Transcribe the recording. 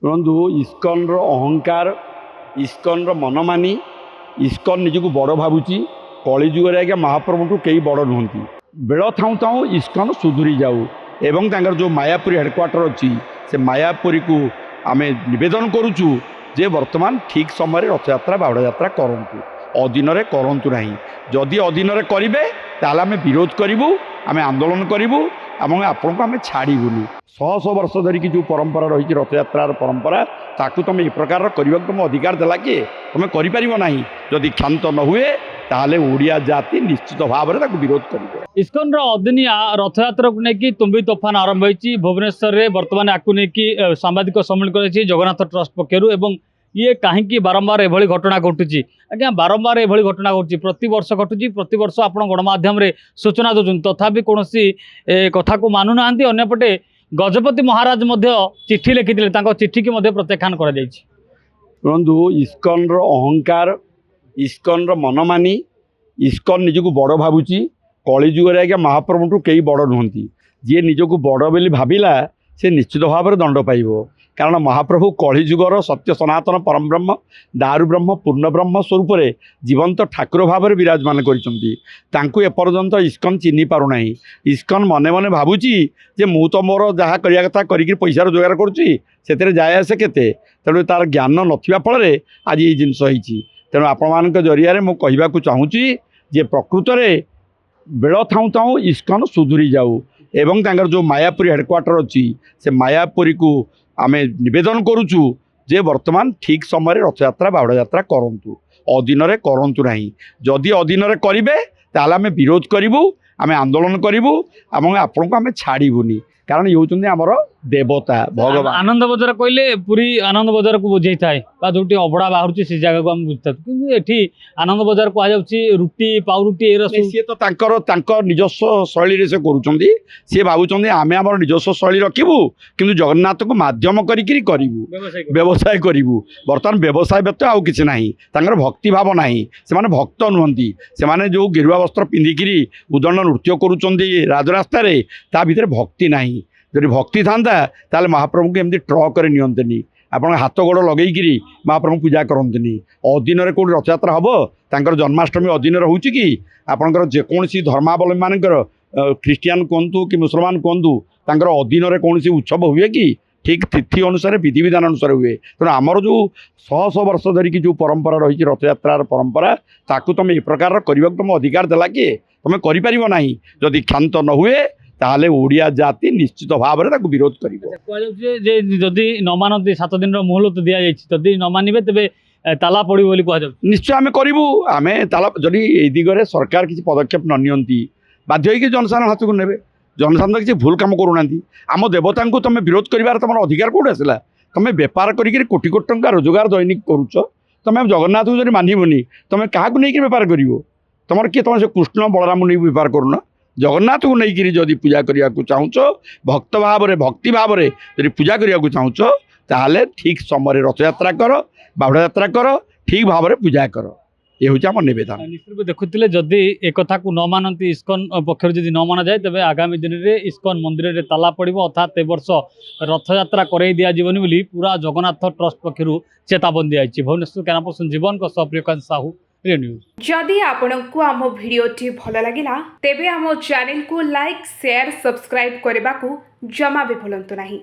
शुणु इस्कन अहंकार इस्कन मनमानी इस्कन निजक बड़ भावुची कलिजुगे आज्ञा महाप्रभु कई बड़ नुहति बेल थाऊ थाऊ इस्कन सुधुरी जाऊ एवं तांकर जो मायापुरी हेडक्वार्टर अच्छी से मायापुरी को आम नवेदन करुचु जे वर्तमान ठीक समय रथयात्रा बाहुड़ा यात्रा करूँ अधीन करूँ ना जदि अधीन करेंगे ताल आम विरोध करूँ आम आंदोलन करूँ आपण को आम छाड़बूनी शह शह वर्ष धरिकी जो परंपरा रही रथयात्रार परंपरा ताकू तुम ए प्रकार करने तुम अधिकार देला किए तुम करना जदि क्षांत न हुए ताहले ओडिया जाति निश्चित भाव में विरोध कर इस्कन अदिनिया रथयात्रा को लेकिन तुम्बी तोफान आरंभ होती भुवनेश्वर में बर्तमान आपको लेकिन सांबादिक सम्मेलन कर जगन्नाथ ट्रस्ट पक्षर ये कहीं बारंबार एभली घटना घटुची आज्ञा बारंबार एभली घटना घटुची प्रति वर्ष घटुची प्रति वर्ष आप गणमाध्यम सूचना दूसरी तथापि कौन कथा को मानुना अंपटे गजपति महाराज चिठी लिखी चिठी की प्रत्याख्यान कर शुणु इस्कन अहंकार इस्कन मनमानी इस्कन निजक बड़ भावुची कलिजुगे आज्ञा महाप्रभु कई बड़ नुहति जी निजक बड़ बोली भाविला से निश्चित भाव में दंड पाइब कारण महाप्रभु कलिजुगर सत्य सनातन परम ब्रह्म दारु ब्रह्म पूर्ण ब्रह्म स्वरूप जीवंत ठाकुर भाव में विराजमान करपर्यंत इस्कन चिन्ह पारना इस्कन मने मने भावुची जे मु तो मोर जहाँ करने कथा कर पैसा रोजगार करुँचे जाए आसे केते तेणु तार ज्ञान नथिबा फल आज ये जिनस होती तेणु आपण जरिया मुझे चाहूँगी जे प्रकृत में बेल थाऊ थाऊ इस्कन सुधुरी जाऊ एवं तांकर जो मायापुरी हेडक्वार्टर अच्छी से मायापुरी को आम नवेदन करुचु जे वर्तमान ठीक समय रथयात्रा बाहुड़ा यात्रा करूँ अधीन करूँ ना जदि अधीन करेंगे ताल आम विरोध करूँ आम आंदोलन करूँ आपण को आम छाड़बूनी कारण ये होउछन्ती आमर देवता भगवान आनंद बजार कहले पूरी आनंद बजार को बुझे थाए जो अभड़ा बाहर से जगह को आम बुझे कि आनंद बजार कहुच्छी रुटी पाउरुटी सी तो निजस्व शैली से करुँच सी भावुं आम आम निजस्व शैली रखू कि जगन्नाथ को मध्यम करूँ व्यवसाय करूँ बर्तमान व्यवसाय व्यक्त आउ कि ना भक्ति भाव ना से भक्त नुहति से जो गेरुआ वस्त्र पिंधिकी उदंड नृत्य करुँच राजरास्त भीतर भक्ति ना जदि भक्ति था ताल महाप्रभु को एमती ट्रक नियंतनी आप हाथ गोड़ लगे महाप्रभु पूजा करते अधीन कौट रथयात्रा हम तांकर जन्माष्टमी अधीन रोचे कि आपंकर जेकोसी धर्मावलम्बी मानकर ख्रीस्टियान कहतु कि मुसलमान कहतु तांकर अधीन कौन उत्सव हुए कि ठीक तिथि अनुसार विधि विधान अनुसार हुए तेणु आमर जो शह शह वर्ष धरिकी जो परंपरा रही रथयात्रार परंपरा ताकू तुम ए प्रकार करने तुम अधिकार देला किए तुम करना जदि क्षांत न हुए ताहले ओडिया जाति निश्चित भाव में विरोध जदि न मानती 7 दिन मुहूर्त दि जाए न मानवे तेज ताला पड़े कह निश्चय आम करूँ आम ताला जदि ये दिगरे सरकार किसी पदक्षेप न नियंती बाध्य होगी जनसाधारण हाथ को ने जनसाधारण किसी भूल कम करूना आम देवता को तुम विरोध कर तुम अधिकार कौट आसला तुम बेपार कर कोटी कोटी टंका रोजगार दैनिक करुच तुम भगन्नाथ को जब मानबनी तुम क्या नहीं बेपार कर तुम किए तुम से कृष्ण बलराम नहीं बेपार करूना जगन्नाथ को लेकिन जदि पूजा करने को चाहूँ भक्त भाव में भक्ति भाव में जब पूजा करने को चाहूँ ताहले ठीक समय रथयात्रा कर बाहुड़ा यात्रा कर ठीक भाव में पूजा कर ये हूँ आम नवेदन निश्चित देखुले जदि एक को न मानती इस्कन पक्षर जदि न माना जाए तेज आगामी दिन में इस्कन मंदिर में ताला पड़ो अर्थात ए वर्ष रथयात्रा कर दिज्वनी बोली पूरा जगन्नाथ ट्रस्ट पक्षर चेतावनी दी भुवनेश्वर कैमरा जीवन को सप्रियकांत साहू जदि आपंक आम भिडी भल लगा तेब आम चैनल को लाइक शेयर सब्सक्राइब करने को जमा भी भूलु नहीं।